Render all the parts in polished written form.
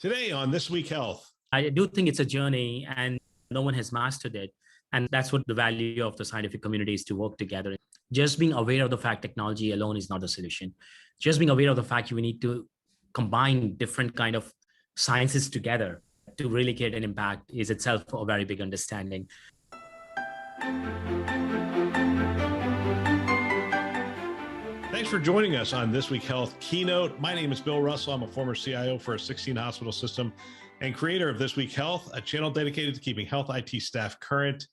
Today on This Week Health. I do think it's a journey and no one has mastered it. And that's what the value of the scientific community is, to work together. Just being aware of the fact technology alone is not the solution. Just being aware of the fact we need to combine different kind of sciences together to really create an impact is itself a very big understanding. Thanks for joining us on This Week Health Keynote. My name is Bill Russell. I'm a former CIO for a 16-hospital system and creator of This Week Health, a channel dedicated to keeping health IT staff current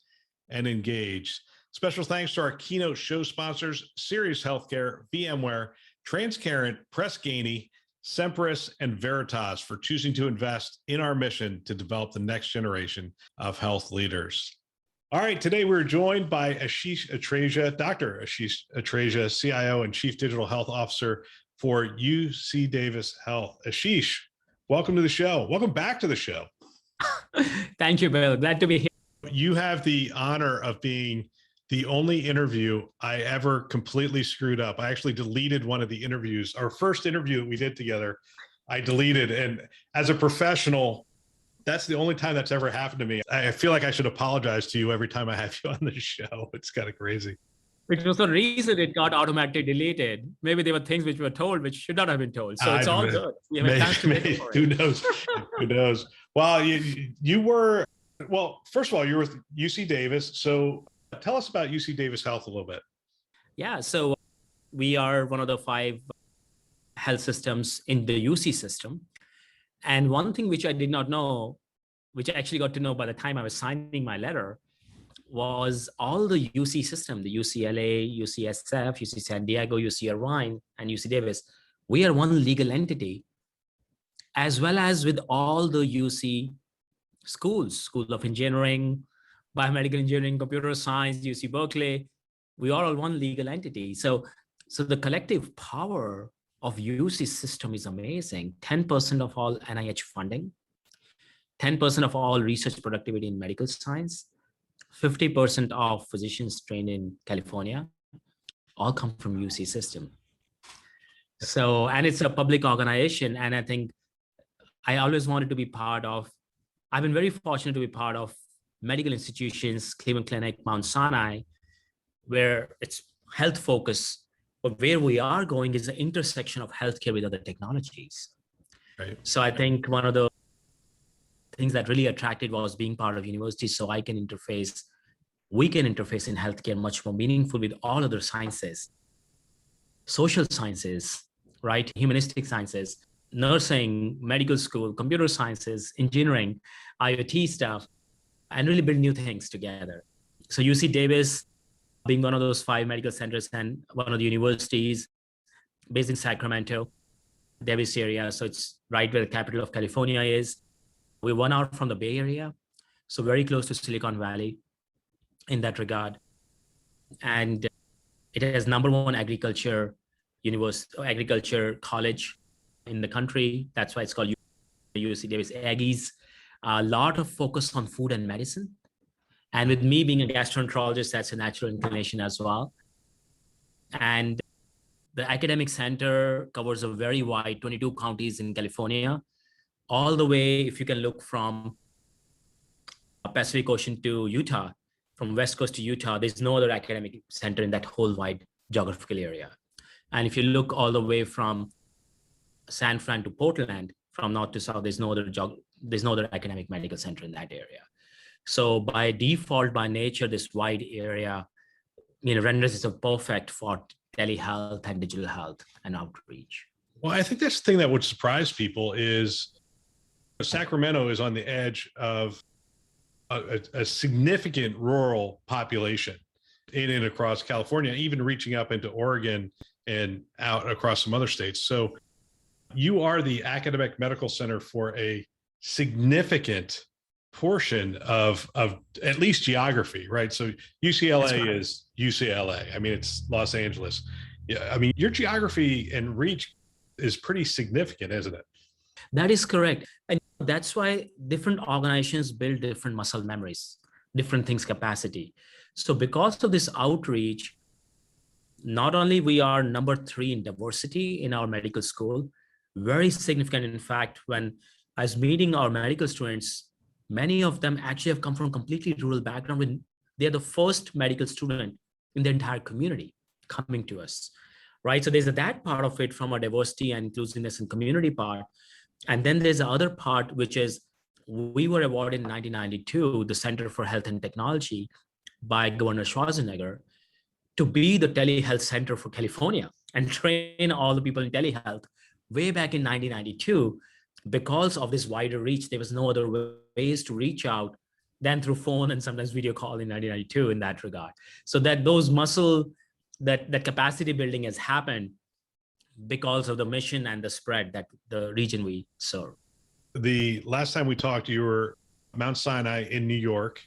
and engaged. Special thanks to our keynote show sponsors, Sirius Healthcare, VMware, Transcarent, Press Ganey, Semperis, and Veritas for choosing to invest in our mission to develop the next generation of health leaders. All right, today we're joined by Ashish Atreja, Dr. Ashish Atreja, CIO and Chief Digital Health Officer for UC Davis Health. Ashish, welcome to the show. Welcome back to the show. Thank you, Bill. Glad to be here. You have the honor of being the only interview I ever completely screwed up. I actually deleted one of the interviews. Our first interview we did together, I deleted. And as a professional, that's the only time that's ever happened to me. I feel like I should apologize to you every time I have you on the show. It's kind of crazy. Which was the reason it got automatically deleted. Maybe there were things which were told which should not have been told. So it's all good. We have a chance to make it for it. Who knows? Who knows? Well, you were, well, first of all, you were with UC Davis. So tell us about UC Davis Health a little bit. Yeah, so we are one of the 5 health systems in the UC system. And one thing which I did not know, which I actually got to know by the time I was signing my letter, was all the UC system, the UCLA, UCSF, UC San Diego, UC Irvine, and UC Davis. We are one legal entity, as well as with all the UC schools, School of Engineering, Biomedical Engineering, Computer Science, UC Berkeley. We are all one legal entity. So the collective power of UC system is amazing. 10% of all NIH funding, 10% of all research productivity in medical science, 50% of physicians trained in California, all come from UC system. So, and it's a public organization. And I think I always wanted to be part of, I've been very fortunate to be part of medical institutions, Cleveland Clinic, Mount Sinai, where it's health focus. But where we are going is the intersection of healthcare with other technologies. Right. So I think one of the things that really attracted was being part of university, so we can interface in healthcare much more meaningful with all other sciences, social sciences, right? Humanistic sciences, nursing, medical school, computer sciences, engineering, IoT stuff, and really build new things together. So UC Davis, being one of those 5 medical centers and one of the universities based in Sacramento, Davis area. So it's right where the capital of California is. We're 1 hour from the Bay Area, so very close to Silicon Valley in that regard. And it has #1 agriculture college in the country. That's why it's called UC Davis Aggies. A lot of focus on food and medicine. And with me being a gastroenterologist, that's a natural inclination as well. And the academic center covers a very wide 22 counties in California, all the way, if you can look from Pacific Ocean to Utah, from West Coast to Utah, there's no other academic center in that whole wide geographical area. And if you look all the way from San Fran to Portland, from north to south, there's no other academic medical center in that area. So by default, by nature, this wide area, renders it perfect for telehealth and digital health and outreach. Well, I think that's the thing that would surprise people is Sacramento is on the edge of a significant rural population in and across California, even reaching up into Oregon and out across some other states. So you are the academic medical center for a significant portion of at least geography, right? So UCLA is UCLA. I mean, it's Los Angeles. Yeah, I mean, your geography and reach is pretty significant, isn't it? That is correct. And that's why different organizations build different muscle memories, different things capacity. So because of this outreach, not only we are number 3 in diversity in our medical school, very significant. In fact, when I was meeting our medical students. Many of them actually have come from a completely rural background. When they're the first medical student in the entire community coming to us, right? So there's that part of it from a diversity and inclusiveness and community part. And then there's the other part, which is we were awarded in 1992, the Center for Health and Technology by Governor Schwarzenegger to be the telehealth center for California and train all the people in telehealth way back in 1992. Because of this wider reach, there was no other ways to reach out than through phone and sometimes video call in 1992 in that regard. So that those muscle, that capacity building has happened because of the mission and the spread that the region we serve. The last time we talked, you were Mount Sinai in New York,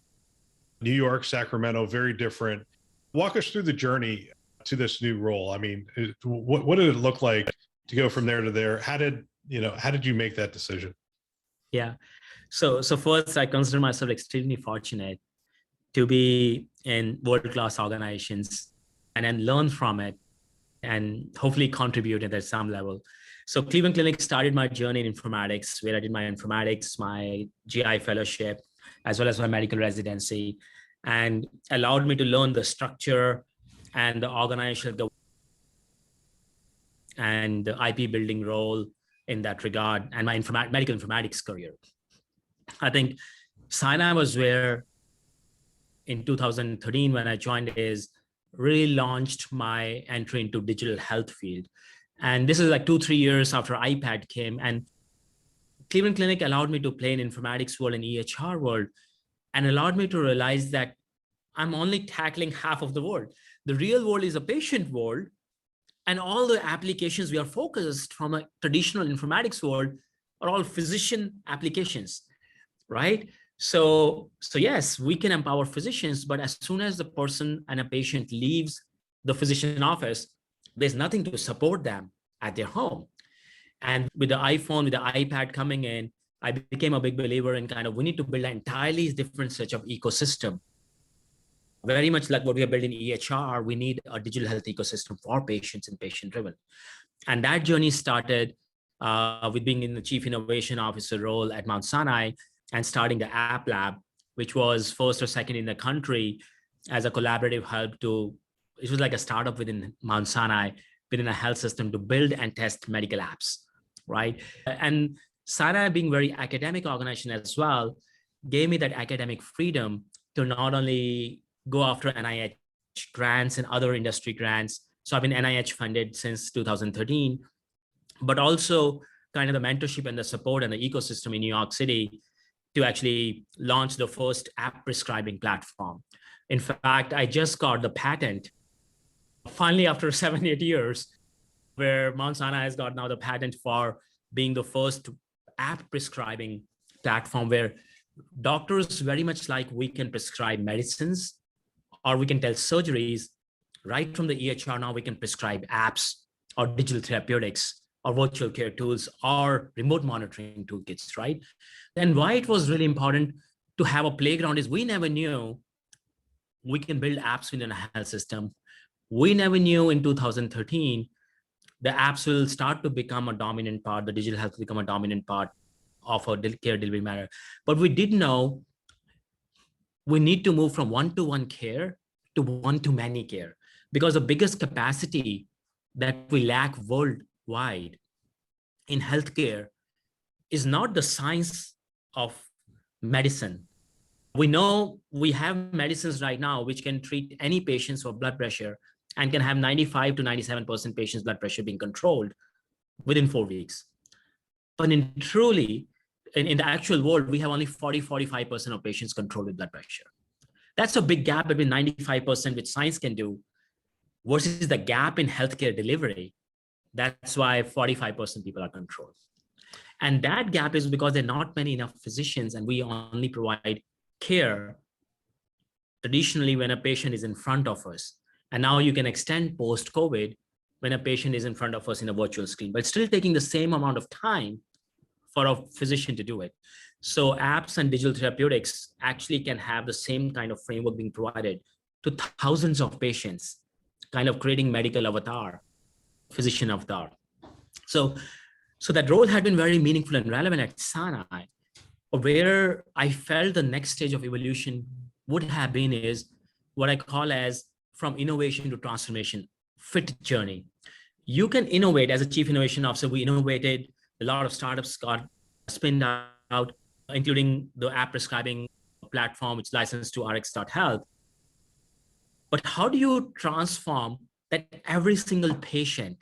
Sacramento, very different. Walk us through the journey to this new role. I mean, what did it look like to go from there to there? How did you make that decision? Yeah. So first, I consider myself extremely fortunate to be in world-class organizations and then learn from it and hopefully contribute at some level. So Cleveland Clinic started my journey in informatics, where I did my informatics, my GI fellowship, as well as my medical residency, and allowed me to learn the structure and the organizational and the IP building role in that regard, and my medical informatics career. I think Sinai was where in 2013, when I joined, is really launched my entry into digital health field. And this is like 2-3 years after iPad came, and Cleveland Clinic allowed me to play in informatics world and EHR world, and allowed me to realize that I'm only tackling half of the world. The real world is a patient world, and all the applications we are focused from a traditional informatics world are all physician applications, right? So yes, we can empower physicians, but as soon as the person and a patient leaves the physician office, there's nothing to support them at their home. And with the iPhone, with the iPad coming in, I became a big believer in we need to build an entirely different set of ecosystem. Very much like what we have built in EHR, we need a digital health ecosystem for patients and patient-driven. And that journey started with being in the Chief Innovation Officer role at Mount Sinai and starting the App Lab, which was first or second in the country as a collaborative help to, it was like a startup within Mount Sinai, within a health system to build and test medical apps, right? And Sinai, being very academic organization as well, gave me that academic freedom to not only go after NIH grants and other industry grants. So I've been NIH funded since 2013, but also the mentorship and the support and the ecosystem in New York City to actually launch the first app prescribing platform. In fact, I just got the patent finally after 7-8 years, where Mount Sinai has got now the patent for being the first app prescribing platform where doctors, very much like we can prescribe medicines or we can tell surgeries, right from the EHR now we can prescribe apps or digital therapeutics or virtual care tools or remote monitoring toolkits, right? And why it was really important to have a playground is we never knew we can build apps within a health system. We never knew in 2013 the apps will start to become a dominant part, the digital health will become a dominant part of our care delivery matter. But we did know we need to move from one-to-one care to one-to-many care, because the biggest capacity that we lack worldwide in healthcare is not the science of medicine. We know we have medicines right now which can treat any patients for blood pressure and can have 95 to 97% patients' blood pressure being controlled within 4 weeks. But in the actual world, we have only 40-45% of patients controlled with blood pressure. That's a big gap between 95%, which science can do, versus the gap in healthcare delivery. That's why 45% people are controlled. And that gap is because there are not many enough physicians, and we only provide care traditionally when a patient is in front of us. And now you can extend post-COVID when a patient is in front of us in a virtual screen, but it's still taking the same amount of time for a physician to do it. So apps and digital therapeutics actually can have the same kind of framework being provided to thousands of patients, kind of creating medical avatar, physician avatar. So So that role had been very meaningful and relevant at Sinai. Where I felt the next stage of evolution would have been is what I call as from innovation to transformation, fit journey. You can innovate as a chief innovation officer. We innovated, a lot of startups got spinned out, including the app prescribing platform, which is licensed to RX.health. But how do you transform that every single patient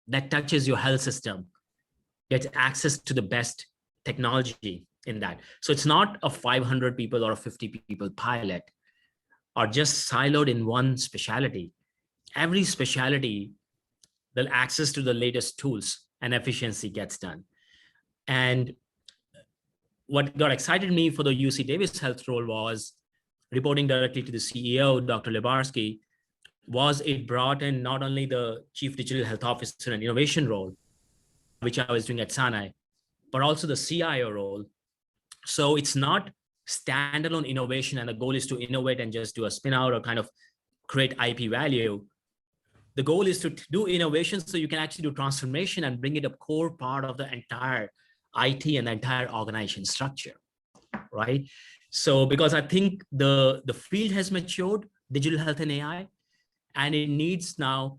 that touches your health system gets access to the best technology in that? So it's not a 500 people or a 50 people pilot or just siloed in one specialty. Every specialty, the access to the latest tools and efficiency gets done. And what got excited me for the UC Davis Health role was reporting directly to the CEO, Dr. Lebarsky, was it brought in not only the Chief Digital Health Officer and Innovation role, which I was doing at Sinai, but also the CIO role. So it's not standalone innovation and the goal is to innovate and just do a spin out or kind of create IP value. The goal is to do innovation so you can actually do transformation and bring it a core part of the entire IT and the entire organization structure, right? So because I think the field has matured, digital health and AI, and it needs now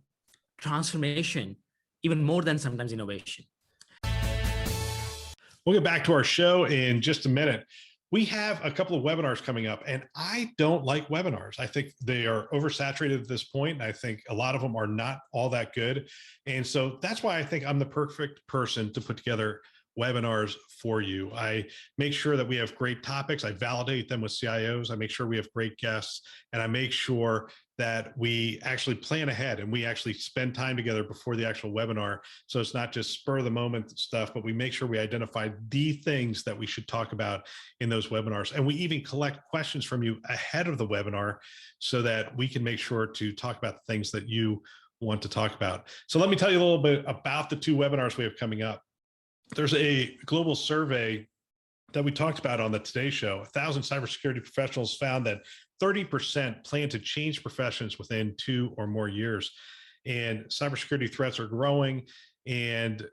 transformation, even more than sometimes innovation. We'll get back to our show in just a minute. We have a couple of webinars coming up, and I don't like webinars. I think they are oversaturated at this point. And I think a lot of them are not all that good. And so that's why I think I'm the perfect person to put together webinars for you. I make sure that we have great topics. I validate them with CIOs. I make sure we have great guests, and I make sure that we actually plan ahead and we actually spend time together before the actual webinar. So it's not just spur of the moment stuff, but we make sure we identify the things that we should talk about in those webinars. And we even collect questions from you ahead of the webinar so that we can make sure to talk about the things that you want to talk about. So let me tell you a little bit about the two webinars we have coming up. There's a global survey that we talked about on the Today Show. 1,000 cybersecurity professionals found that 30% plan to change professions within 2 or more years. And cybersecurity threats are growing. And,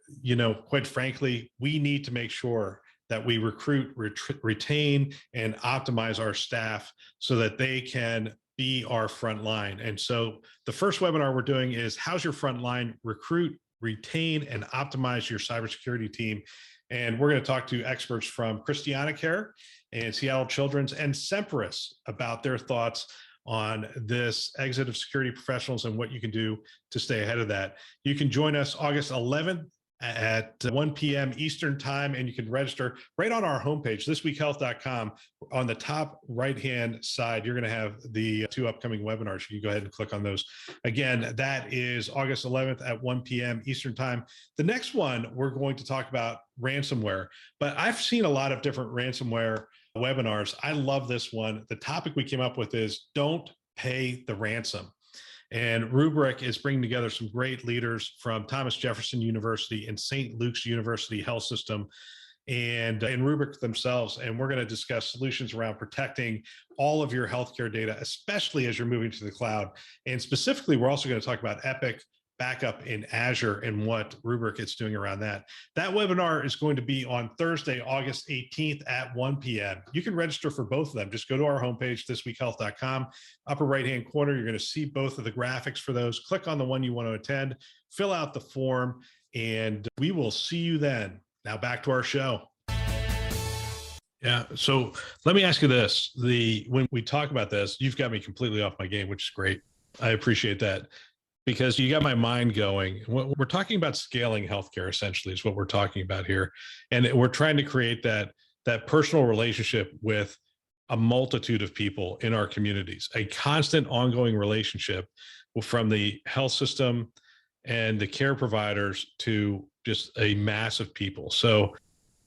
quite frankly, we need to make sure that we recruit, retain, and optimize our staff so that they can be our front line. And so the first webinar we're doing is how's your front line recruit, retain, and optimize your cybersecurity team. And we're going to talk to experts from Christiana Care and Seattle Children's and Semperis about their thoughts on this exit of security professionals and what you can do to stay ahead of that. You can join us August 11th at 1 p.m. Eastern time, and you can register right on our homepage, thisweekhealth.com. On the top right-hand side, you're going to have the two upcoming webinars. You can go ahead and click on those. Again, that is August 11th at 1 p.m. Eastern time. The next one, we're going to talk about ransomware, but I've seen a lot of different ransomware webinars. I love this one. The topic we came up with is don't pay the ransom. And Rubrik is bringing together some great leaders from Thomas Jefferson University and St. Luke's University Health System and Rubrik themselves. And we're going to discuss solutions around protecting all of your healthcare data, especially as you're moving to the cloud. And specifically, we're also going to talk about Epic backup in Azure and what Rubrik is doing around that. That webinar is going to be on Thursday, August 18th at 1 p.m. You can register for both of them. Just go to our homepage, thisweekhealth.com. Upper right-hand corner, you're going to see both of the graphics for those. Click on the one you want to attend, fill out the form, and we will see you then. Now back to our show. Yeah. So let me ask you this. When we talk about this, you've got me completely off my game, which is great. I appreciate that, because you got my mind going. We're talking about scaling healthcare, essentially, is what we're talking about here. And we're trying to create that personal relationship with a multitude of people in our communities, a constant ongoing relationship from the health system and the care providers to just a mass of people. So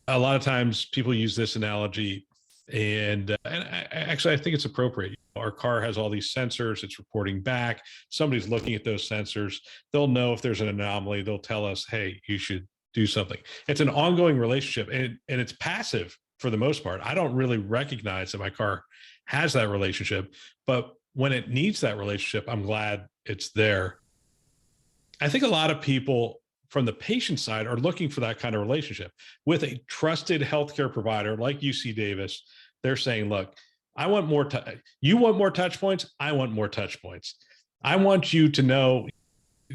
a lot of times people use this analogy, and actually, I think it's appropriate. Our car has all these sensors. It's reporting back. Somebody's looking at those sensors. They'll know if there's an anomaly. They'll tell us, hey, you should do something. It's an ongoing relationship, and it's passive for the most part. I don't really recognize that my car has that relationship, but when it needs that relationship, I'm glad it's there. I think a lot of people from the patient side are looking for that kind of relationship with a trusted healthcare provider like UC Davis. They're saying, look, I want more, you want more touch points. I want more touch points. I want you to know,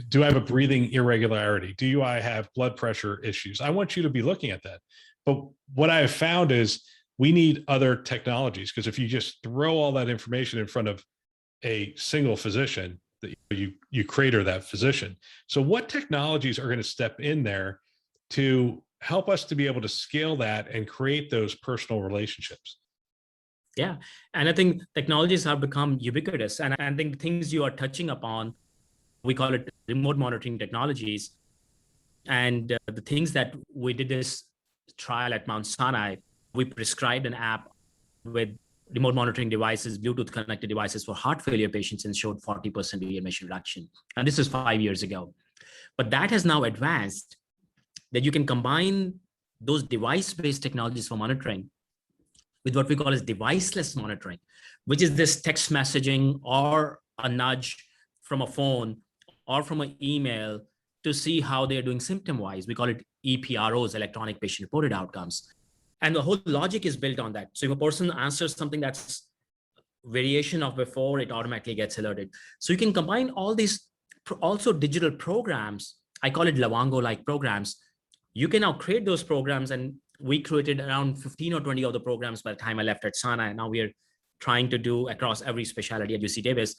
do I have a breathing irregularity? I have blood pressure issues? I want you to be looking at that. But what I have found is we need other technologies, because if you just throw all that information in front of a single physician, that you crater that physician. So what technologies are going to step in there to help us to be able to scale that and create those personal relationships? Yeah. And I think technologies have become ubiquitous. And I think the things you are touching upon, we call it remote monitoring technologies. And the things that we did this trial at Mount Sinai, we prescribed an app with remote monitoring devices, Bluetooth connected devices for heart failure patients, and showed 40% emission reduction. And this is 5 years ago. But that has now advanced that you can combine those device-based technologies for monitoring with what we call as deviceless monitoring, which is this text messaging or a nudge from a phone or from an email to see how they're doing symptom-wise. We call it EPROs, electronic patient reported outcomes. And the whole logic is built on that. So if a person answers something that's variation of before, it automatically gets alerted. So you can combine all these also digital programs. I call it Lavango-like programs. You can now create those programs, and we created around 15 or 20 of the programs by the time I left at Sinai. And now we are trying to do across every specialty at UC Davis.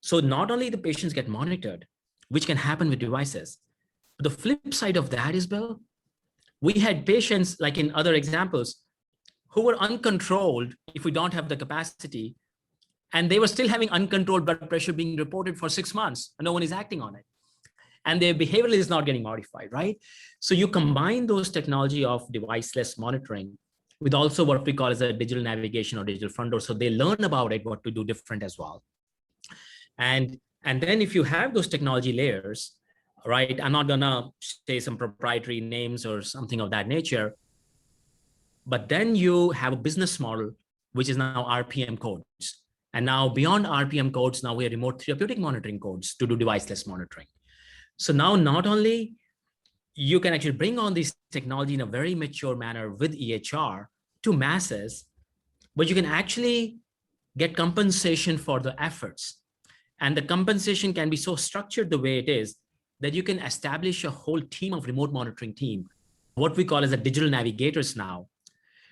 So not only the patients get monitored, which can happen with devices, but the flip side of that is, Bill, we had patients, like in other examples, who were uncontrolled if we don't have the capacity, and they were still having uncontrolled blood pressure being reported for 6 months, and no one is acting on it. And their behavior is not getting modified, right? So you combine those technology of deviceless monitoring with also what we call as a digital navigation or digital front door. So they learn about it, what to do different as well. And then if you have those technology layers, right? I'm not gonna say some proprietary names or something of that nature, but then you have a business model, which is now RPM codes. And now beyond RPM codes, now we have remote therapeutic monitoring codes to do deviceless monitoring. So now not only you can actually bring on this technology in a very mature manner with EHR to masses, but you can actually get compensation for the efforts. And the compensation can be so structured the way it is that you can establish a whole team of remote monitoring team, what we call as a digital navigators now.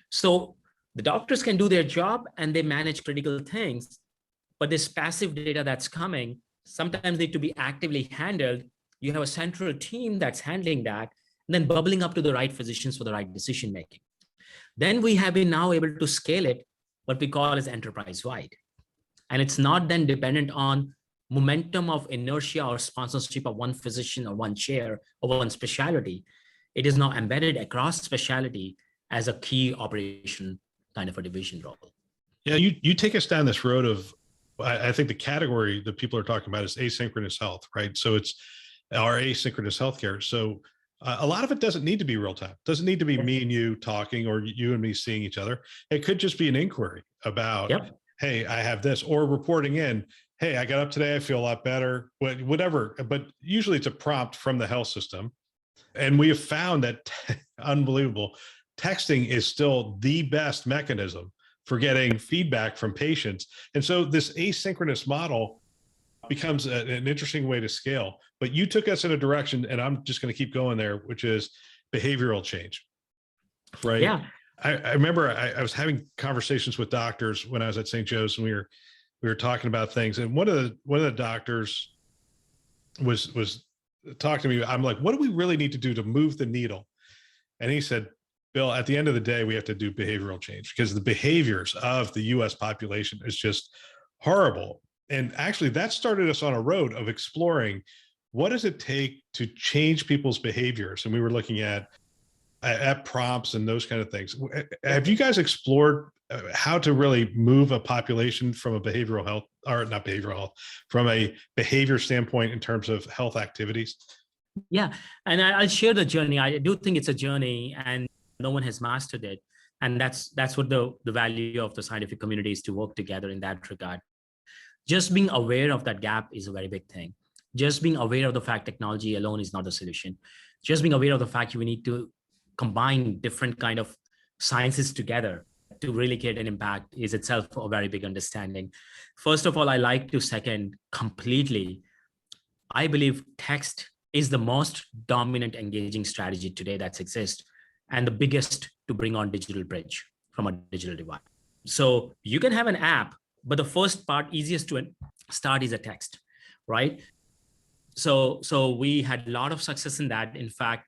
So the doctors can do their job and they manage critical things, but this passive data that's coming sometimes need to be actively handled. You have a central team that's handling that, and then bubbling up to the right physicians for the right decision making. Then we have been now able to scale it, what we call as enterprise-wide. And it's not then dependent on momentum of inertia or sponsorship of one physician or one chair or one specialty. It is now embedded across specialty as a key operation kind of a division role. Yeah, you take us down this road of, I think the category that people are talking about is asynchronous health, right? So it's our asynchronous healthcare. So a lot of it doesn't need to be real time. It doesn't need to be me and you talking or you and me seeing each other. It could just be an inquiry about, hey, I have this, or reporting in, hey, I got up today, I feel a lot better, whatever. But usually it's a prompt from the health system. And we have found that, unbelievable, texting is still the best mechanism for getting feedback from patients. And so this asynchronous model becomes an interesting way to scale. But you took us in a direction, and I'm just going to keep going there, which is behavioral change, right? Yeah. I remember I was having conversations with doctors when I was at St. Joe's, and we were talking about things. And one of the doctors was talking to me. I'm like, what do we really need to do to move the needle? And he said, Bill, at the end of the day, we have to do behavioral change, because the behaviors of the US population is just horrible. And actually that started us on a road of exploring, what does it take to change people's behaviors? And we were looking at prompts and those kind of things. Have you guys explored how to really move a population from a behavioral health, or not behavioral health, from a behavior standpoint in terms of health activities? Yeah, and I'll share the journey. I do think it's a journey, and no one has mastered it. And that's what the value of the scientific community is, to work together in that regard. Just being aware of that gap is a very big thing. Just being aware of the fact technology alone is not the solution. just being aware of the fact we need to combine different kind of sciences together to really create an impact is itself a very big understanding. First of all, I like to second completely. I believe text is the most dominant engaging strategy today that exists and the biggest to bring on digital bridge from a digital divide. So you can have an app, but the first part, easiest to start is a text, right? So we had a lot of success in that. In fact,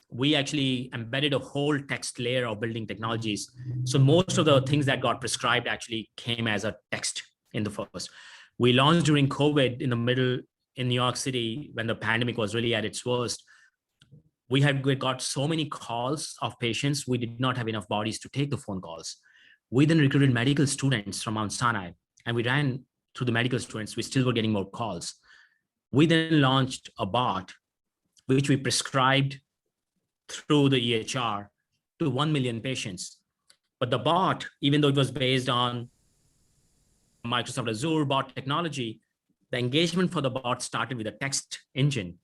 we actually embedded a whole text layer of building technologies. So most of the things that got prescribed actually came as a text in the first. We launched during COVID in the middle in New York City when the pandemic was really at its worst. We got so many calls of patients. We did not have enough bodies to take the phone calls. We then recruited medical students from Mount Sinai and we ran through the medical students. We still were getting more calls. We then launched a bot, which we prescribed through the EHR to 1 million patients. But the bot, even though it was based on Microsoft Azure bot technology, the engagement for the bot started with a text engine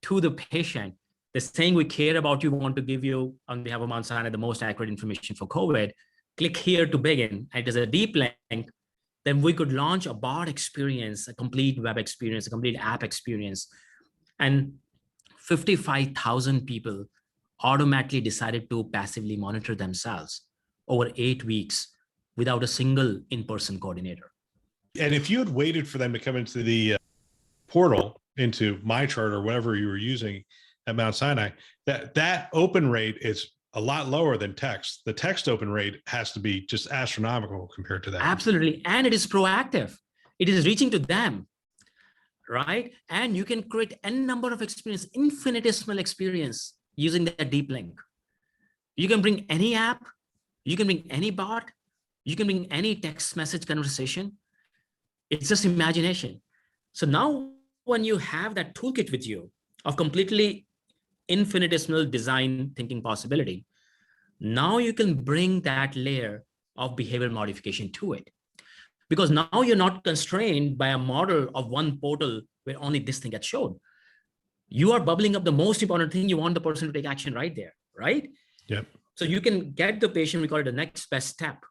to the patient. They're saying, we care about you, we want to give you, on behalf of Mount Sinai, the most accurate information for COVID. Click here to begin. And it is a deep link. Then we could launch a bot experience, a complete web experience, a complete app experience. And 55,000 people automatically decided to passively monitor themselves over 8 weeks without a single in-person coordinator. And if you had waited for them to come into the portal, into MyChart or whatever you were using at Mount Sinai, that open rate is a lot lower than text. The text open rate has to be just astronomical compared to that. Absolutely. And it is proactive. It is reaching to them, right? And you can create n number of experience, infinitesimal experience using that deep link. You can bring any app, you can bring any bot, you can bring any text message conversation. It's just imagination. So now when you have that toolkit with you of completely infinitesimal design thinking possibility, now you can bring that layer of behavioral modification to it. Because now you're not constrained by a model of one portal where only this thing gets shown. You are bubbling up the most important thing. You want the person to take action right there, right? Yep. So you can get the patient, we call it the next best step.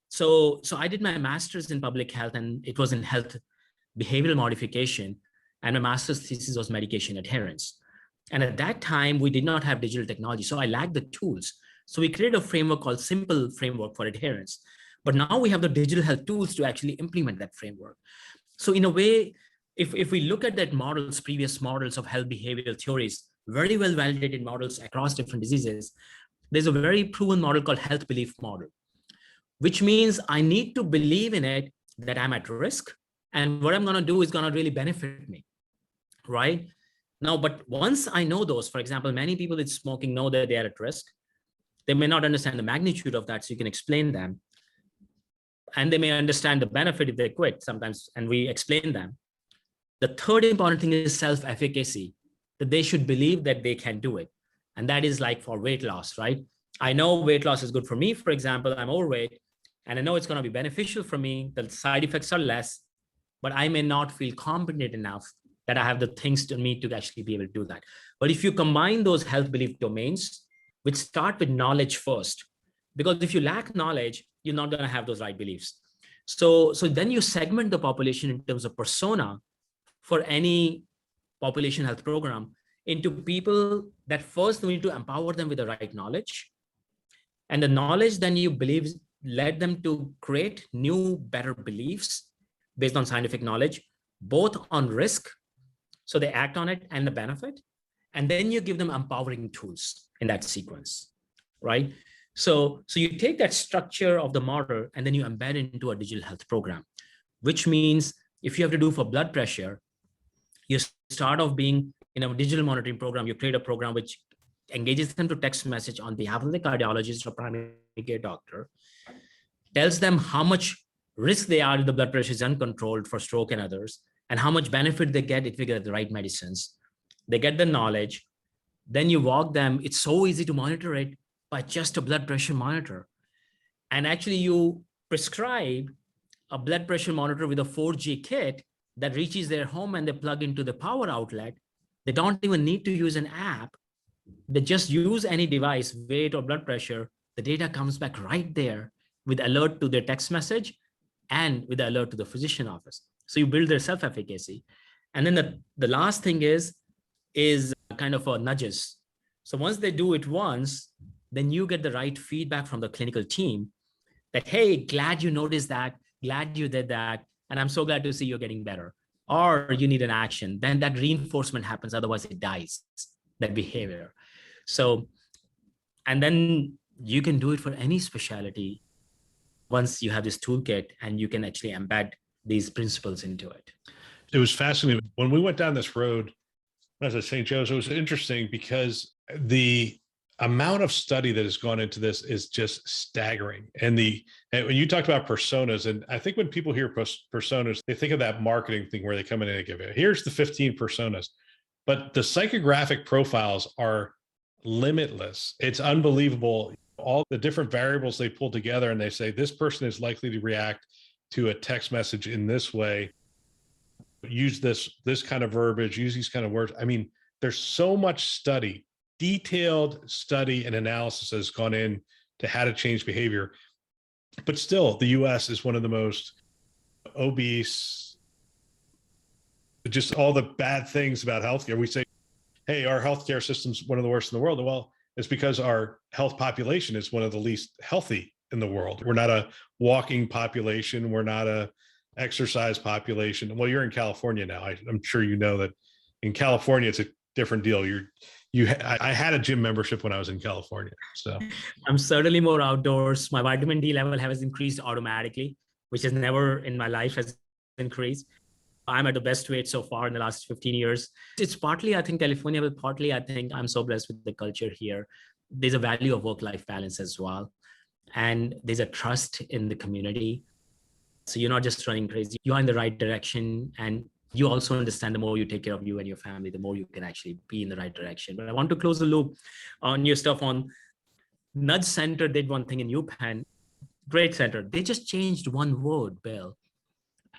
So I did my master's in public health and it was in health behavioral modification. And my master's thesis was medication adherence. And at that time, we did not have digital technology. So I lacked the tools. So we created a framework called Simple Framework for Adherence. But now we have the digital health tools to actually implement that framework. So in a way, if we look at that models, previous models of health behavioral theories, very well validated models across different diseases, there's a very proven model called health belief model, which means I need to believe in it that I'm at risk. And what I'm going to do is going to really benefit me, right? Now, but once I know those, for example, many people with smoking know that they are at risk. They may not understand the magnitude of that, so you can explain them. And they may understand the benefit if they quit sometimes, and we explain them. The third important thing is self-efficacy, that they should believe that they can do it. And that is like for weight loss, right? I know weight loss is good for me. For example, I'm overweight, and I know it's going to be beneficial for me. The side effects are less, but I may not feel competent enough that I have the things to me to actually be able to do that. But if you combine those health belief domains, which start with knowledge first, because if you lack knowledge, you're not going to have those right beliefs. So then you segment the population in terms of persona for any population health program into people that first we need to empower them with the right knowledge. And the knowledge then you believe led them to create new, better beliefs based on scientific knowledge, both on risk, so they act on it, and the benefit. And then you give them empowering tools in that sequence, right? So you take that structure of the model and then you embed it into a digital health program, which means if you have to do for blood pressure, you start off being in a digital monitoring program, you create a program which engages them to text message on behalf of the cardiologist or primary care doctor, tells them how much risk they are if the blood pressure is uncontrolled for stroke and others, and how much benefit they get if they get the right medicines. They get the knowledge. Then you walk them. It's so easy to monitor it by just a blood pressure monitor. And actually you prescribe a blood pressure monitor with a 4G kit that reaches their home and they plug into the power outlet. They don't even need to use an app. They just use any device, weight or blood pressure. The data comes back right there with alert to their text message and with the alert to the physician office. So you build their self-efficacy. And then the last thing is kind of a nudges. So once they do it once, then you get the right feedback from the clinical team that, hey, glad you noticed that, glad you did that, and I'm so glad to see you're getting better. Or you need an action, then that reinforcement happens, otherwise it dies, that behavior. So, and then you can do it for any specialty once you have this toolkit and you can actually embed these principles into it. It was fascinating. When we went down this road, when I was at St. Joe's, it was interesting because the amount of study that has gone into this is just staggering. And when you talked about personas, and I think when people hear personas, they think of that marketing thing where they come in and give it, here's the 15 personas, but the psychographic profiles are limitless. It's unbelievable. All the different variables they pull together and they say, this person is likely to react to a text message in this way, use this kind of verbiage, use these kind of words. I mean, there's so much study, detailed study and analysis has gone in to how to change behavior. But still, the US is one of the most obese, just all the bad things about healthcare. We say, hey, our healthcare system's one of the worst in the world. Well, it's because our health population is one of the least healthy in the world. We're not a walking population. We're not a exercise population. Well, you're in California now. I'm sure you know that in California, it's a different deal. I had a gym membership when I was in California. So I'm certainly more outdoors. My vitamin D level has increased automatically, which has never in my life has increased. I'm at the best weight so far in the last 15 years. It's partly, I think, California, but partly, I think I'm so blessed with the culture here. There's a value of work-life balance as well. And there's a trust in the community. So you're not just running crazy. You're in the right direction. And you also understand the more you take care of you and your family, the more you can actually be in the right direction. But I want to close the loop on your stuff on Nudge Center did one thing in UPenn. Great center. They just changed one word, Bill.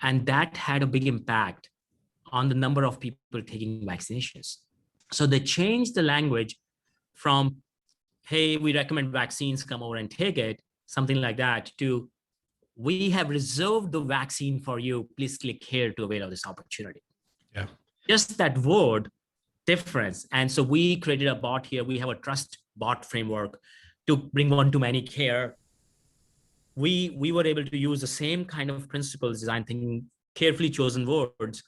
And that had a big impact on the number of people taking vaccinations. So they changed the language from, hey, we recommend vaccines, come over and take it, something like that, to we have reserved the vaccine for you. Please click here to avail of this opportunity. Yeah. Just that word difference. And so we created a bot here. We have a trust bot framework to bring one-to-many care. We were able to use the same kind of principles, design thinking, carefully chosen words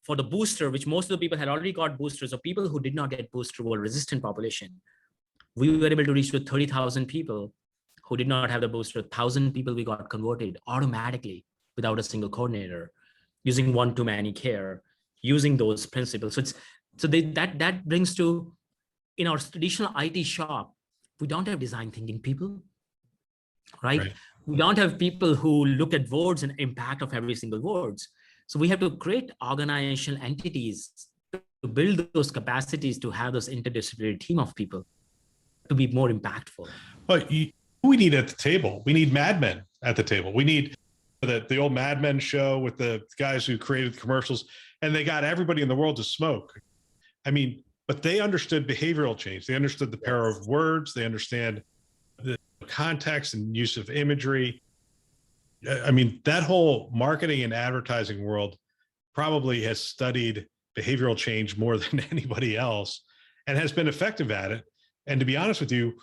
for the booster, which most of the people had already got boosters, or people who did not get booster were resistant population. We were able to reach to 30,000 people who did not have the booster. 1,000 people we got converted automatically without a single coordinator, using one-to-many care, using those principles. That brings to, in our traditional IT shop, we don't have design thinking people, right? We don't have people who look at words and impact of every single words. So we have to create organizational entities to build those capacities to have those interdisciplinary team of people to be more impactful. But we need at the table. We need Mad Men at the table. We need the old Mad Men show with the guys who created commercials, and they got everybody in the world to smoke. I mean, but they understood behavioral change. They understood the power of words. They understand the context and use of imagery. I mean, that whole marketing and advertising world probably has studied behavioral change more than anybody else and has been effective at it. And to be honest with you,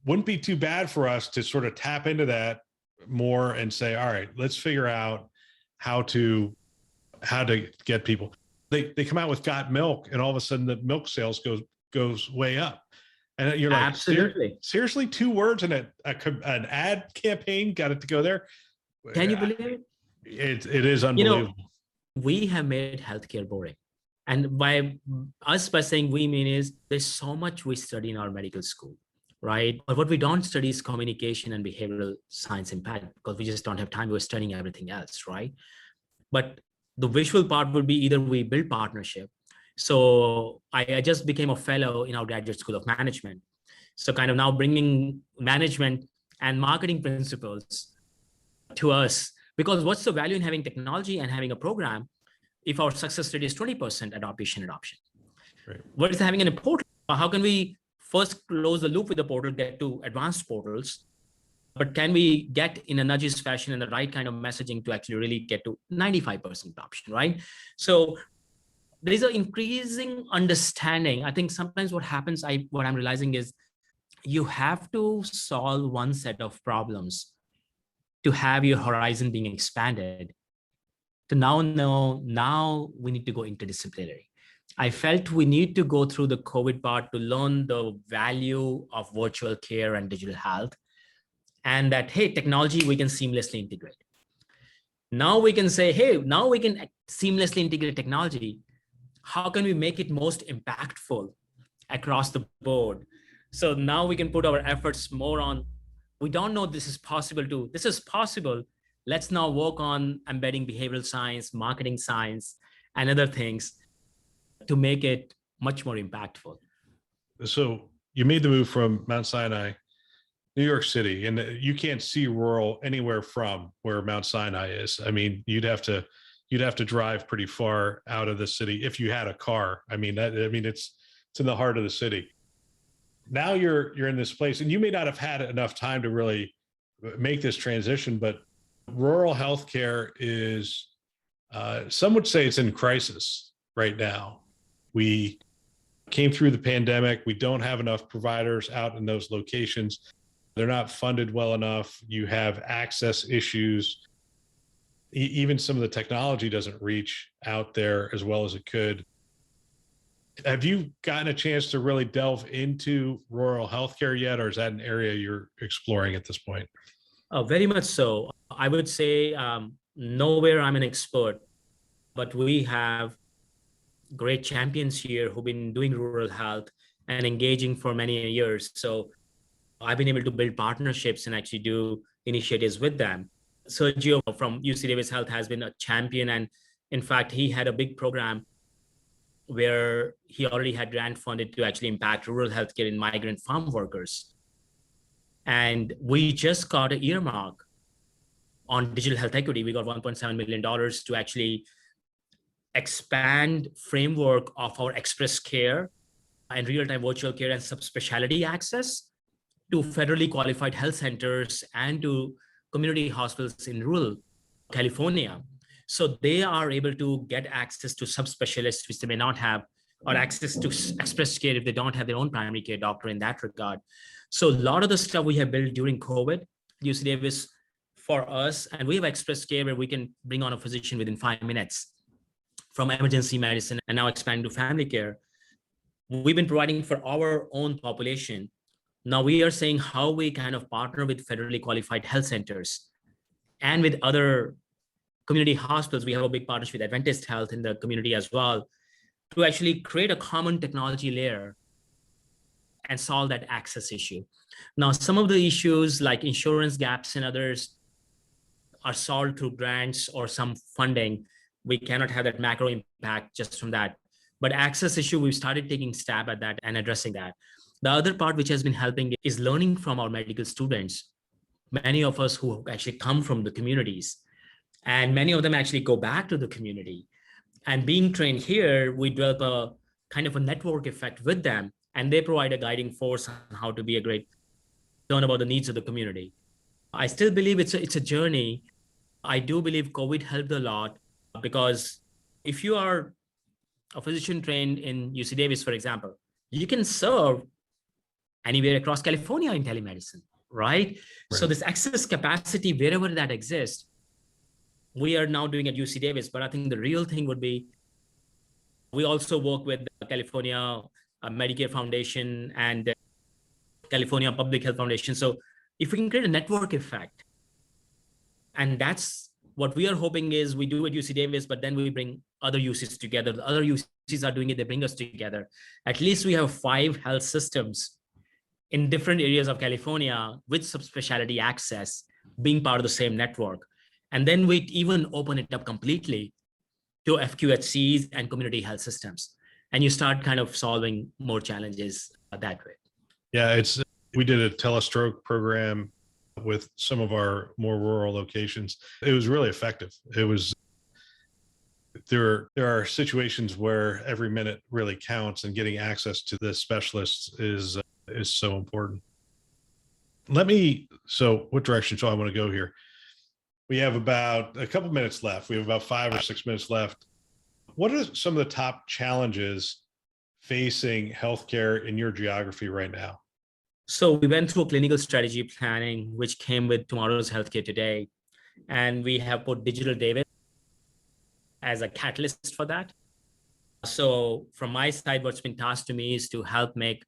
wouldn't be too bad for us to sort of tap into that more and say, all right, let's figure out how to get people. They come out with Got Milk, and all of a sudden the milk sales goes way up. And you're like, absolutely, seriously, 2 words in an ad campaign got it to go there. Can you believe it? It is unbelievable. We have made healthcare boring. And by saying we mean is there's so much we study in our medical school, right? But what we don't study is communication and behavioral science impact, because we just don't have time. We're studying everything else, right? But the visual part would be either we build partnership. So I just became a fellow in our graduate school of management. So kind of now bringing management and marketing principles to us, because what's the value in having technology and having a program if our success rate is 20% adoption. Right. What is having a portal? How can we first close the loop with the portal, get to advanced portals, but can we get in a nudges fashion and the right kind of messaging to actually really get to 95% adoption, right? So there is an increasing understanding. I think sometimes what happens, what I'm realizing is you have to solve one set of problems to have your horizon being expanded to now we need to go interdisciplinary. I felt we need to go through the COVID part to learn the value of virtual care and digital health, and that, hey, technology, we can seamlessly integrate. Now we can say, hey, now we can seamlessly integrate technology. How can we make it most impactful across the board? So now we can put our efforts more on, we don't know this is possible too. This is possible. Let's now work on embedding behavioral science, marketing science, and other things to make it much more impactful. So you made the move from Mount Sinai, New York City, and you can't see rural anywhere from where Mount Sinai is. I mean, you'd have to drive pretty far out of the city if you had a car. It's in the heart of the city. Now you're in this place, and you may not have had enough time to really make this transition, but rural healthcare is, some would say it's in crisis right now. We came through the pandemic. We don't have enough providers out in those locations. They're not funded well enough. You have access issues. Even some of the technology doesn't reach out there as well as it could. Have you gotten a chance to really delve into rural healthcare yet, or is that an area you're exploring at this point? Very much so. I would say nowhere I'm an expert, but we have great champions here who've been doing rural health and engaging for many years. So I've been able to build partnerships and actually do initiatives with them. Sergio from UC Davis Health has been a champion. And in fact, he had a big program where he already had grant funded to actually impact rural healthcare in migrant farm workers. And we just got an earmark on digital health equity. We got $1.7 million to actually expand framework of our express care and real-time virtual care and subspecialty access to federally qualified health centers and to community hospitals in rural California. So they are able to get access to subspecialists, which they may not have, or access to express care if they don't have their own primary care doctor in that regard. So a lot of the stuff we have built during COVID, UC Davis, for us, and we have express care where we can bring on a physician within 5 minutes from emergency medicine and now expand to family care. We've been providing for our own population. Now we are saying how we kind of partner with federally qualified health centers and with other community hospitals. We have a big partnership with Adventist Health in the community as well to actually create a common technology layer and solve that access issue. Now, some of the issues like insurance gaps and others are solved through grants or some funding. We cannot have that macro impact just from that. But access issue, we've started taking stab at that and addressing that. The other part which has been helping is learning from our medical students. Many of us who actually come from the communities, and many of them actually go back to the community. And being trained here, we develop a kind of a network effect with them, and they provide a guiding force on how to be a great, learn about the needs of the community. I still believe it's a journey. I do believe COVID helped a lot because if you are a physician trained in UC Davis, for example, you can serve anywhere across California in telemedicine, right? So this access capacity, wherever that exists, we are now doing at UC Davis. But I think the real thing would be, we also work with the California Medicare Foundation and California Public Health Foundation. So if we can create a network effect, and that's what we are hoping is we do at UC Davis, but then we bring other UCs together. The other UCs are doing it, they bring us together. At least we have 5 health systems in different areas of California with subspecialty access being part of the same network. And then we even open it up completely to FQHCs and community health systems. And you start kind of solving more challenges that way. Yeah, we did a telestroke program with some of our more rural locations. It was really effective. there are situations where every minute really counts, and getting access to the specialists is so important. So what direction do I want to go here? We have about a couple minutes left. We have about 5 or 6 minutes left. What are some of the top challenges facing healthcare in your geography right now? So we went through clinical strategy planning, which came with Tomorrow's Healthcare Today. And we have put Digital Davis as a catalyst for that. So from my side, what's been tasked to me is to help make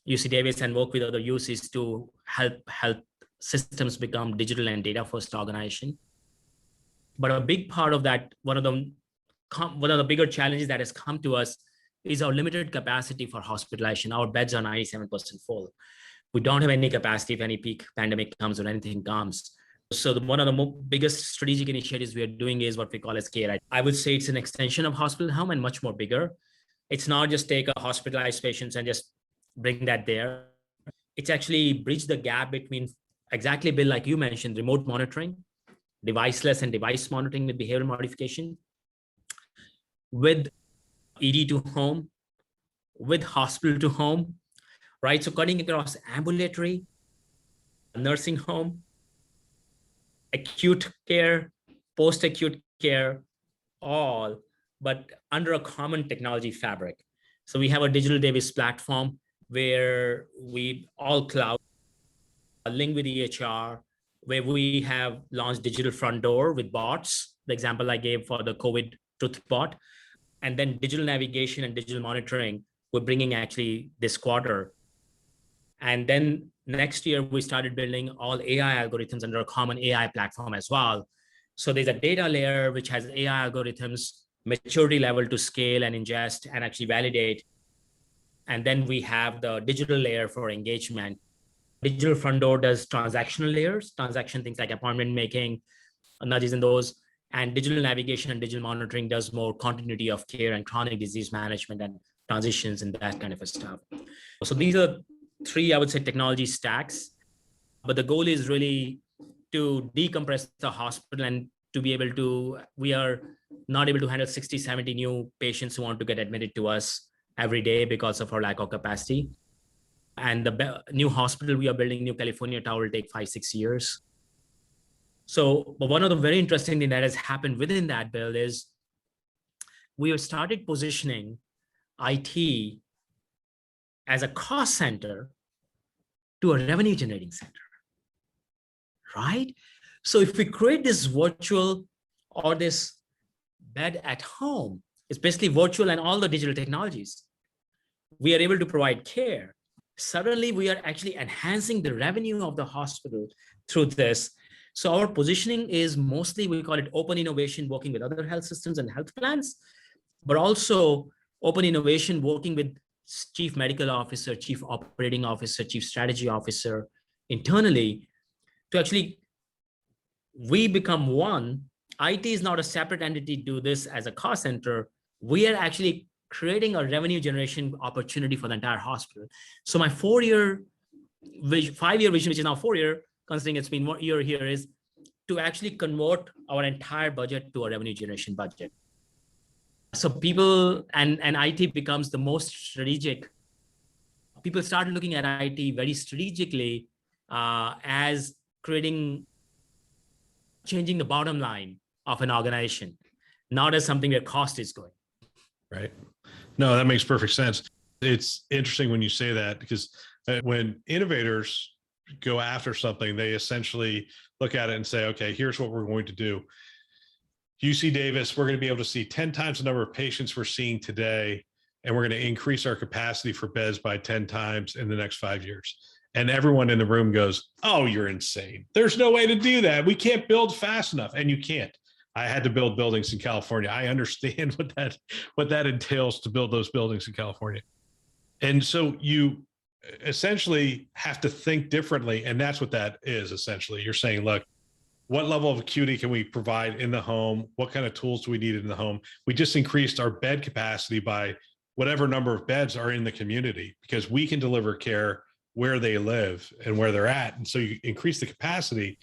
UC Davis and work with other UCs to help systems become digital and data first organization. But a big part of that, one of the bigger challenges that has come to us is our limited capacity for hospitalization. Our beds are 97% full. We don't have any capacity if any peak pandemic comes or anything comes. So one of the biggest strategic initiatives we are doing is what we call as care. I would say it's an extension of hospital home and much more bigger. It's not just take a hospitalized patients and just bring that there. It's actually bridge the gap between exactly, Bill, like you mentioned, remote monitoring, deviceless and device monitoring with behavioral modification, with ED to home, with hospital to home, right? So cutting across ambulatory, nursing home, acute care, post-acute care, all, but under a common technology fabric. So we have a Digital Davis platform where we all cloud, a link with EHR, where we have launched digital front door with bots, the example I gave for the COVID truth bot, and then digital navigation and digital monitoring, we're bringing actually this quarter. And then next year, we started building all AI algorithms under a common AI platform as well. So there's a data layer which has AI algorithms, maturity level to scale and ingest and actually validate. And then we have the digital layer for engagement. Digital front door does transactional layers, transaction things like appointment making, nudges in those, and digital navigation and digital monitoring does more continuity of care and chronic disease management and transitions and that kind of stuff. So these are 3, I would say, technology stacks, but the goal is really to decompress the hospital and to be able to, we are not able to handle 60, 70 new patients who want to get admitted to us every day because of our lack of capacity. And the new hospital we are building, New California Tower, will take 5, 6 years. So, but one of the very interesting things that has happened within that build is we have started positioning IT as a cost center to a revenue generating center, right? So if we create this virtual or this bed at home, it's basically virtual and all the digital technologies, we are able to provide care. Suddenly we are actually enhancing the revenue of the hospital through this. So our positioning is mostly, we call it open innovation, working with other health systems and health plans, but also open innovation, working with chief medical officer, chief operating officer, chief strategy officer internally to actually, we become one. IT is not a separate entity, do this as a cost center. We are actually creating a revenue generation opportunity for the entire hospital. So my 5-year vision, which is now 4-year, considering it's been 1 year here, is to actually convert our entire budget to a revenue generation budget. So people and IT becomes the most strategic. People started looking at IT very strategically as changing the bottom line of an organization, not as something where cost is going. Right. No, that makes perfect sense. It's interesting when you say that, because when innovators go after something, they essentially look at it and say, okay, here's what we're going to do. UC Davis, we're going to be able to see 10 times the number of patients we're seeing today, and we're going to increase our capacity for beds by 10 times in the next 5 years. And everyone in the room goes, oh, you're insane. There's no way to do that. We can't build fast enough. And you can't. I had to build buildings in California. I understand what that entails to build those buildings in California. And so you essentially have to think differently. And that's what that is essentially. You're saying, look, what level of acuity can we provide in the home? What kind of tools do we need in the home? We just increased our bed capacity by whatever number of beds are in the community, because we can deliver care where they live and where they're at. And so you increase the capacity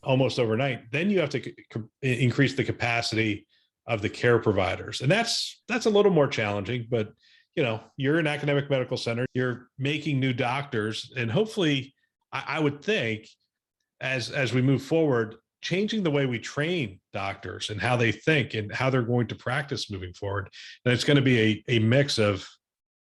almost overnight. Then you have to increase the capacity of the care providers. And that's a little more challenging, but you're an academic medical center, you're making new doctors, and hopefully I would think as we move forward, changing the way we train doctors and how they think and how they're going to practice moving forward. And it's going to be a mix of,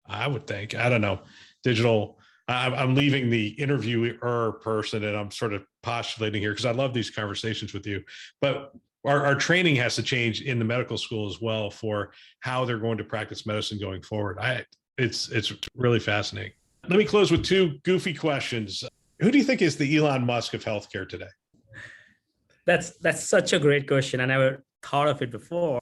I would think, I don't know, digital. I'm leaving the interviewer person and I'm sort of postulating here because I love these conversations with you, but our training has to change in the medical school as well for how they're going to practice medicine going forward. It's really fascinating. Let me close with two goofy questions. Who do you think is the Elon Musk of healthcare today? That's such a great question. I never thought of it before.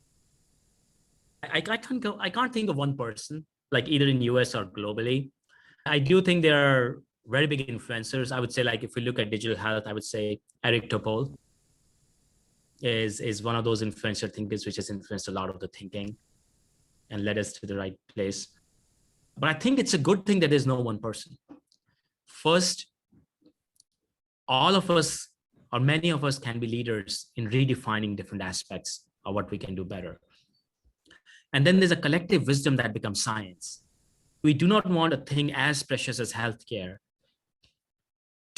I can't think of one person, like either in US or globally. I do think there are very big influencers. I would say, like, if we look at digital health, I would say Eric Topol is one of those influential thinkers which has influenced a lot of the thinking and led us to the right place. But I think it's a good thing that there's no one person. First, all of us or many of us can be leaders in redefining different aspects of what we can do better. And then there's a collective wisdom that becomes science. We do not want a thing as precious as healthcare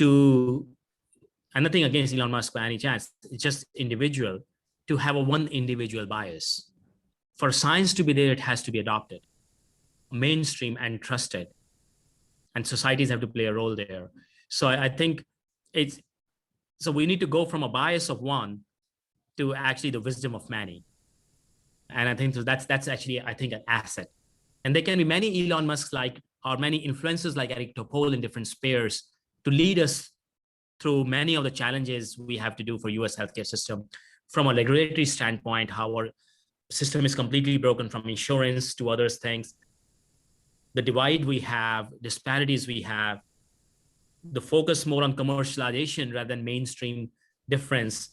and nothing against Elon Musk by any chance, it's just individual, to have a one individual bias. For science to be there, it has to be adopted, mainstream and trusted. And societies have to play a role there. So I think so we need to go from a bias of one to actually the wisdom of many. And I think so that's actually, I think, an asset. And there can be many Elon Musks or many influencers like Eric Topol in different spheres to lead us through many of the challenges we have to do for US healthcare system. From a regulatory standpoint, how our system is completely broken from insurance to other things, the divide we have, disparities we have, the focus more on commercialization rather than mainstream difference,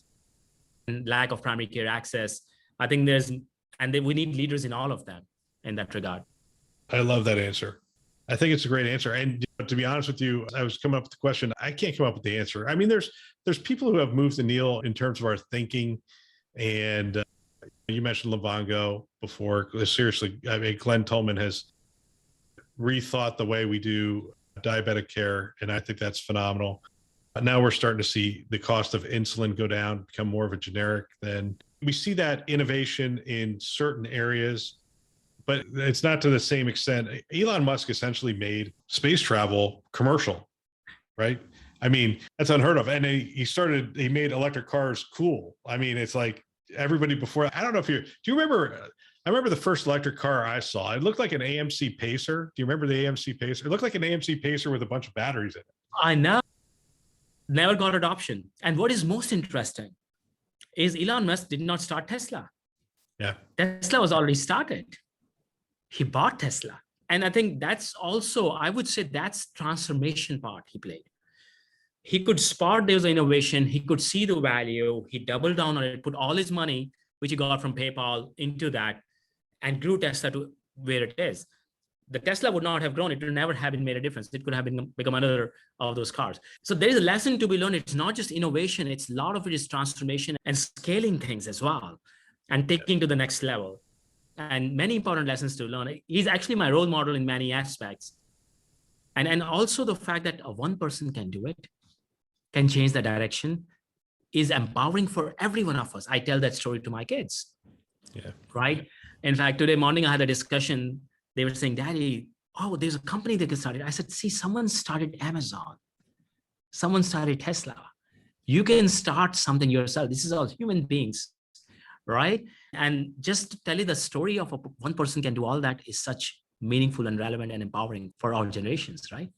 and lack of primary care access. I think we need leaders in all of them in that regard. I love that answer. I think it's a great answer. And to be honest with you, I was coming up with the question. I can't come up with the answer. I mean, there's people who have moved the needle in terms of our thinking. And you mentioned Livongo before. Seriously, I mean, Glenn Tullman has rethought the way we do diabetic care. And I think that's phenomenal. Now we're starting to see the cost of insulin go down, become more of a generic. Then we see that innovation in certain areas, but it's not to the same extent. Elon Musk essentially made space travel commercial, right? I mean, that's unheard of. And he made electric cars cool. I mean, it's like everybody before, I don't know if do you remember, I remember the first electric car I saw. It looked like an AMC Pacer. Do you remember the AMC Pacer? It looked like an AMC Pacer with a bunch of batteries in it. I know. Never got adoption. And what is most interesting is Elon Musk did not start Tesla. Yeah. Tesla was already started. He bought Tesla. And I think that's also, I would say that's transformation part he played. He could spot there was innovation. He could see the value. He doubled down on it, put all his money, which he got from PayPal, into that and grew Tesla to where it is. The Tesla would not have grown. It would never have made a difference. It could have become another of those cars. So there is a lesson to be learned. It's not just innovation. It's a lot of it is transformation and scaling things as well and taking to the next level. And many important lessons to learn. He's actually my role model in many aspects. And also the fact that one person can do it, can change the direction, is empowering for every one of us. I tell that story to my kids. Yeah. Right? In fact, today morning I had a discussion. They were saying, Daddy, oh, there's a company that gets started. I said, see, someone started Amazon. Someone started Tesla. You can start something yourself. This is all human beings, right? And just to tell you the story of one person can do all that is such meaningful and relevant and empowering for all generations, right?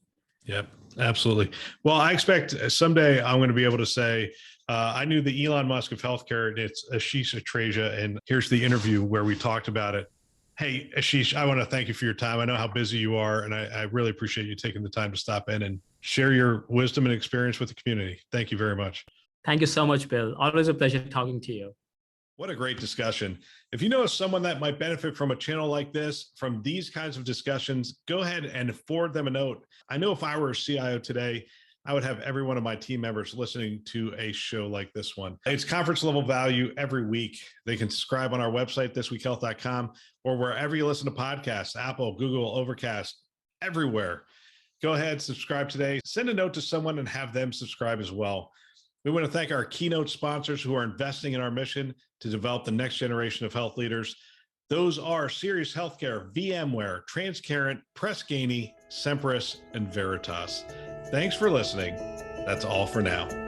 Yep, absolutely. Well, I expect someday I'm going to be able to say, I knew the Elon Musk of healthcare, and it's Ashish Atreja, and here's the interview where we talked about it. Hey, Ashish, I want to thank you for your time. I know how busy you are, and I really appreciate you taking the time to stop in and share your wisdom and experience with the community. Thank you very much. Thank you so much, Bill. Always a pleasure talking to you. What a great discussion. If you know someone that might benefit from a channel like this, from these kinds of discussions, go ahead and forward them a note. I know if I were a CIO today, I would have every one of my team members listening to a show like this one. It's conference level value every week. They can subscribe on our website, thisweekhealth.com, or wherever you listen to podcasts, Apple, Google, Overcast, everywhere. Go ahead, subscribe today. Send a note to someone and have them subscribe as well. We want to thank our keynote sponsors who are investing in our mission to develop the next generation of health leaders. Those are Sirius Healthcare, VMware, Transcarent, Press Ganey, Semperis, and Veritas. Thanks for listening. That's all for now.